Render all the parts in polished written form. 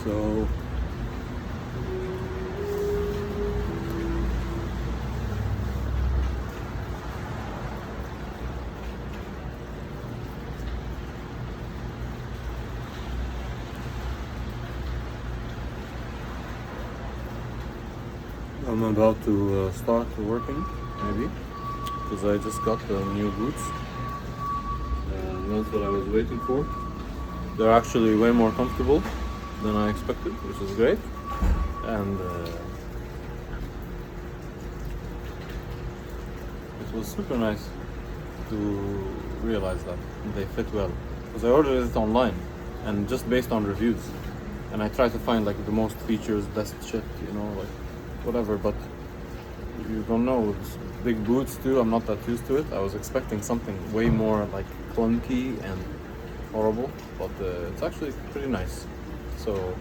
So I'm about to start working, maybe, because I just got the new boots. That's what I was waiting for. They're actually way more comfortable than I expected, which is great. And it was super nice to realize that they fit well. Because I ordered it online, and just based on reviews. And I try to find like the most features, best shit, you know, like whatever, but you don't know. With big boots too, I'm not that used to it. I was expecting something way more like clunky and horrible, but it's actually pretty nice. So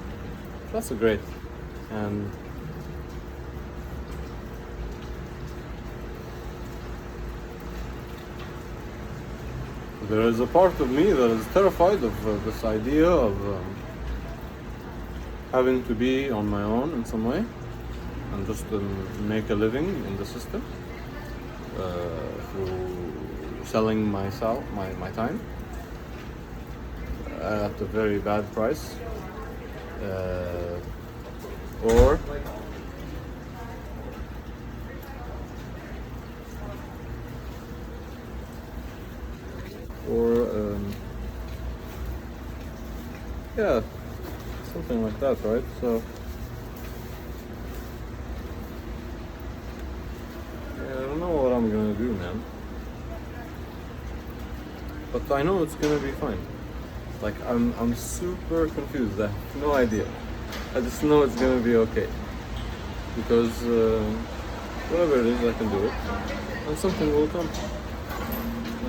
that's great. And there is a part of me that is terrified of this idea of having to be on my own in some way and just make a living in the system through selling my time at a very bad price, or yeah, something like that, right? So yeah, I don't know what I'm gonna do, man, but I know it's gonna be fine. Like I'm super confused. I have no idea. I just know it's gonna be okay, because whatever it is, I can do it, and something will come.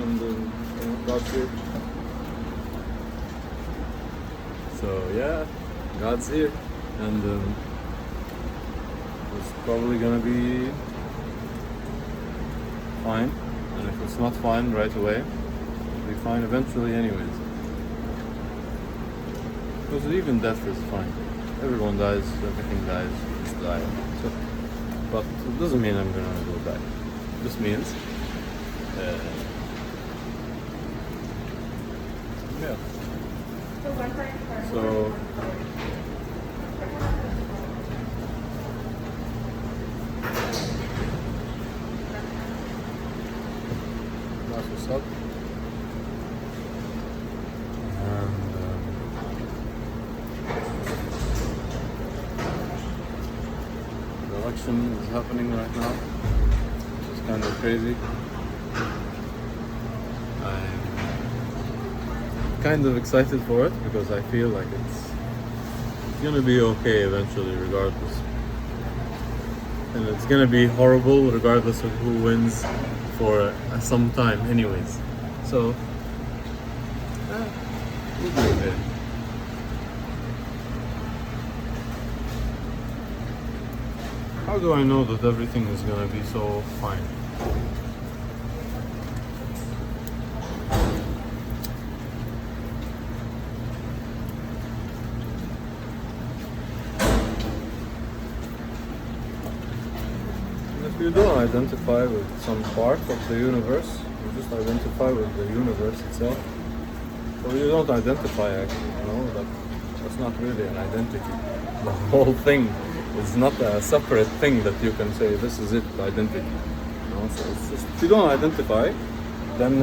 And God's here. So yeah, God's here, and it's probably gonna be fine. And if it's not fine right away, it'll be fine eventually, anyways. Because even death is fine. Everyone dies, everything dies, just die. So, but it doesn't mean I'm gonna go die. It just means, yeah. So, that's what's up. And the election is happening right now, which is kind of crazy. I'm kind of excited for it because I feel like it's gonna be okay eventually, regardless. And it's gonna be horrible regardless of who wins for some time, anyways. So, we'll be okay. How do I know that everything is gonna be so fine? If you don't identify with some part of the universe, you just identify with the universe itself. Or you don't identify, actually, you know, that's not really an identity. The whole thing is not a separate thing that you can say, this is it, identity. You know? So it's just, if you don't identify, then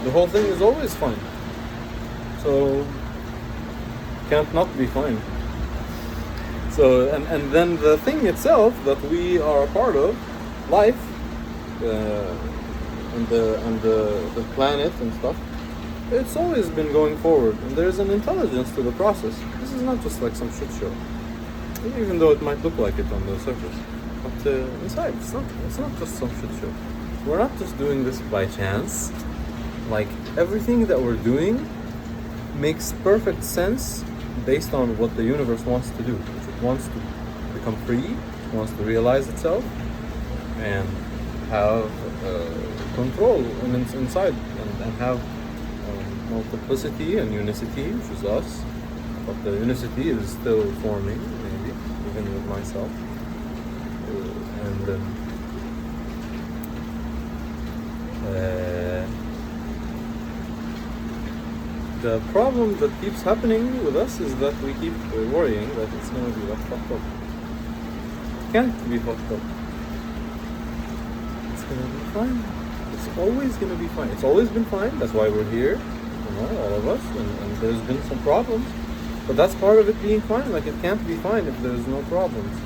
the whole thing is always fine. So, can't not be fine. So, and then the thing itself that we are a part of, life, and the planet and stuff, it's always been going forward, and there's an intelligence to the process. This is not just like some shit show, even though it might look like it on the surface. But inside, it's not just some shit show. We're not just doing this by chance. Like, everything that we're doing makes perfect sense based on what the universe wants to do. It wants to become free, it wants to realize itself, and have control inside, and have multiplicity and unicity, which is us, but the unicity is still forming, maybe, even with myself. And the problem that keeps happening with us is that we keep worrying that it's going to be like fucked up. It can't be fucked up. It's going to be fine. It's always going to be fine. It's always been fine. That's why we're here, all of us. And there's been some problems. But that's part of it being fine. Like, it can't be fine if there's no problems.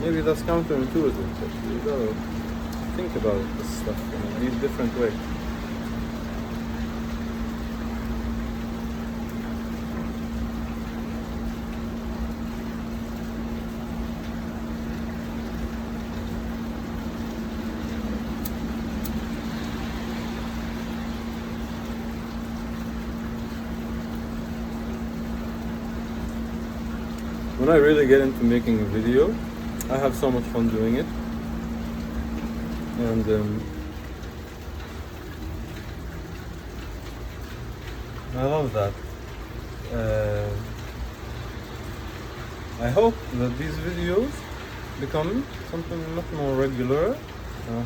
Maybe that's counterintuitive, but you gotta think about this stuff in a different way. When I really get into making a video, I have so much fun doing it, and I love that. I hope that these videos become something much more regular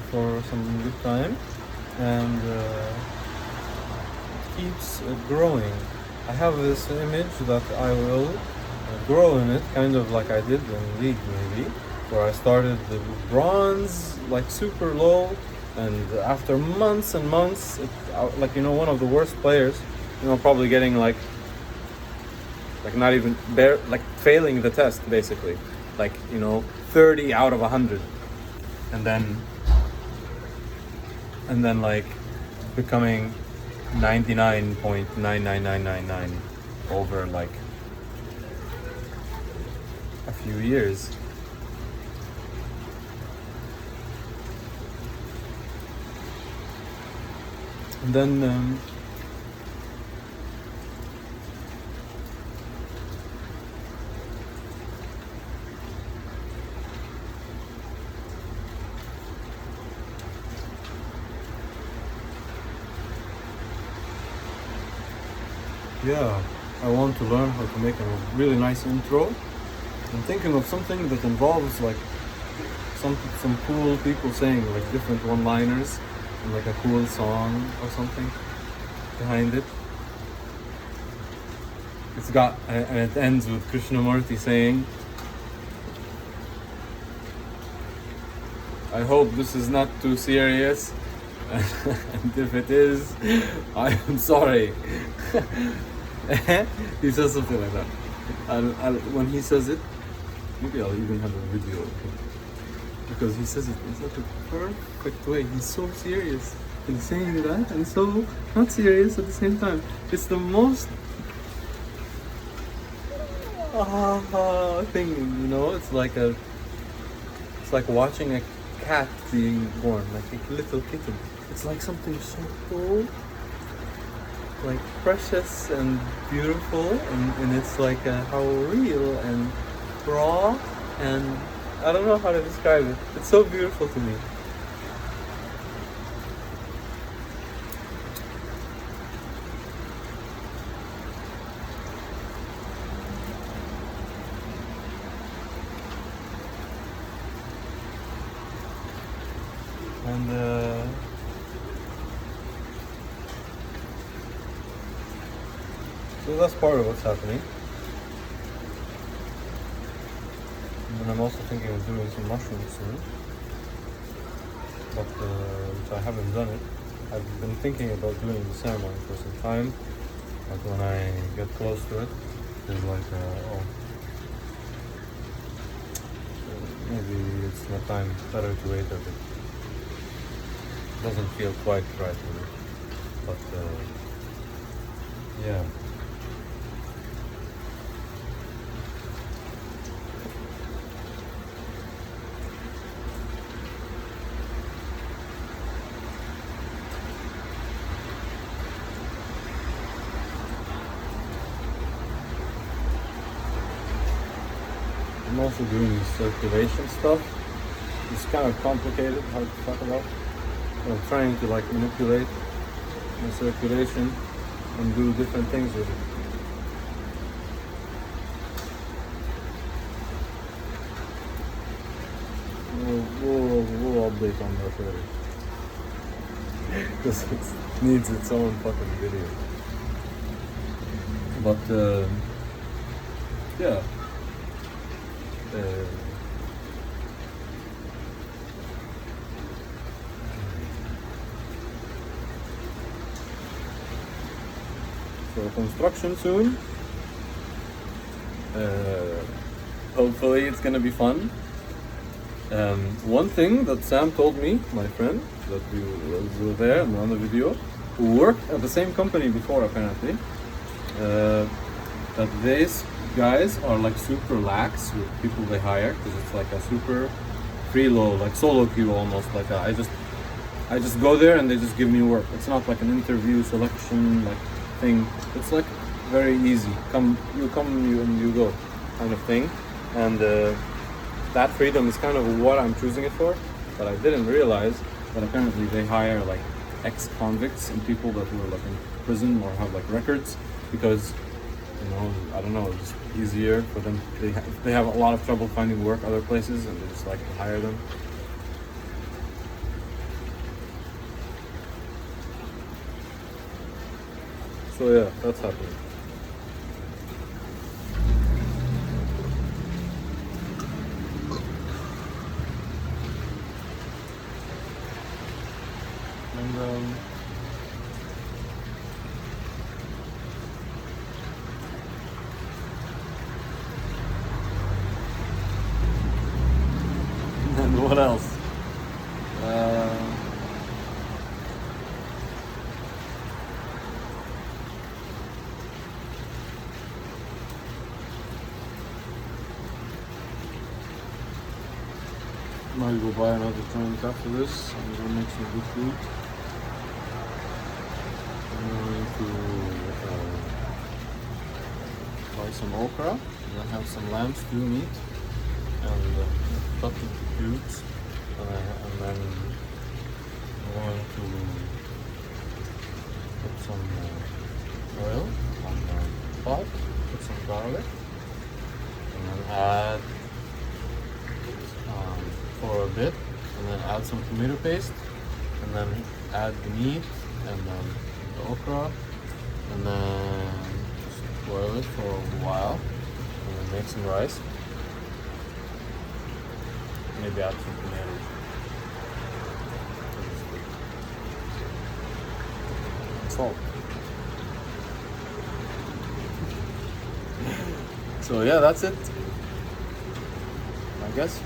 for some good time, and it keeps growing. I have this image that I will grow in it, kind of like I did in League, maybe, where I started the bronze, like super low, and after months and months, like, one of the worst players, probably getting like not even like failing the test, basically, like 30 out of 100, and then like becoming 99.99999 over like a few years. And then yeah, I want to learn how to make a really nice intro. I'm thinking of something that involves like some cool people saying like different one-liners and like a cool song or something behind it. It's got, and it ends with Krishnamurti saying, "I hope this is not too serious, and if it is, I am sorry." He says something like that. When he says it, maybe I'll even have a video of him, because he says it in such a perfect way. He's so serious in saying that and so not serious at the same time. It's the most thing, it's like watching a cat being born, like a little kitten. It's like something so cool, like precious and beautiful, and it's like how real and raw, and I don't know how to describe it. It's so beautiful to me. And so that's part of what's happening. And I'm also thinking of doing some mushrooms soon, but which I haven't done it. I've been thinking about doing the ceremony for some time, but when I get close to it, there's like, maybe it's not time, better to wait a bit. Doesn't feel quite right to me, but yeah. I'm also doing circulation stuff. It's kind of complicated, hard to talk about. I'm trying to like manipulate the circulation and do different things with it. We'll update on that later. Because it needs its own fucking video. But yeah. So construction soon. Hopefully it's gonna be fun. One thing that Sam told me, my friend, that was there on the video, who worked at the same company before apparently, that these guys are like super lax with people they hire, because it's like a super freelo, like solo queue almost. Like I just go there and they just give me work. It's not like an interview selection like thing. It's like very easy. You go kind of thing, and that freedom is kind of what I'm choosing it for. But I didn't realize that apparently they hire like ex-convicts and people that were like in prison or have like records, because I don't know, it's just easier for them. They have a lot of trouble finding work other places, and they just like to hire them. So yeah, that's happening. And and what else? Might go buy another joint after this. I'm gonna make some good food. I'm going to buy some okra. I'm gonna have some lamb stew meat and cut it to cubes. And then I'm going to put some oil on the pot, put some garlic, and then add for a bit, and then add some tomato paste, and then add the meat, and then the okra, and then just boil it for a while, and then make some rice. Maybe add some tomatoes. And salt. So yeah, that's it, I guess.